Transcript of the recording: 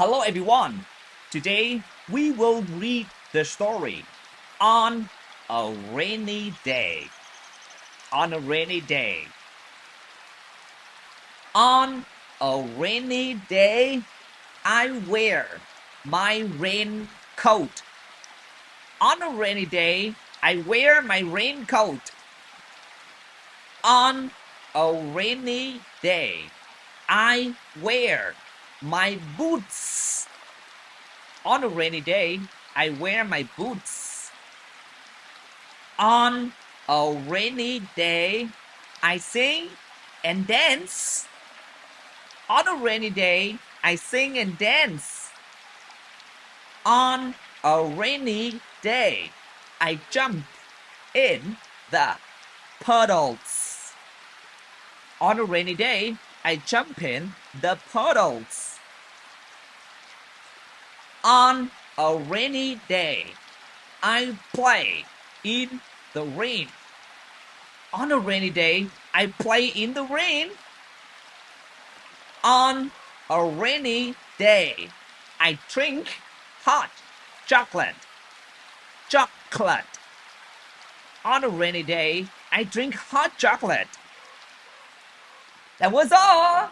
Hello everyone. Today we will read the story on a rainy day. On a rainy day. On a rainy day, I wear my raincoat. On a rainy day, I wear my raincoat. On a rainy day, I wear my boots. On a rainy day, I wear my boots. On a rainy day, I sing and dance. On a rainy day, I sing and dance. On a rainy day, I jump in the puddles. On a rainy day, I jump in the puddles. On a rainy day, I play in the rain. On a rainy day, I play in the rain. On a rainy day, I drink hot chocolate. Chocolate. On a rainy day, I drink hot chocolate. That was all.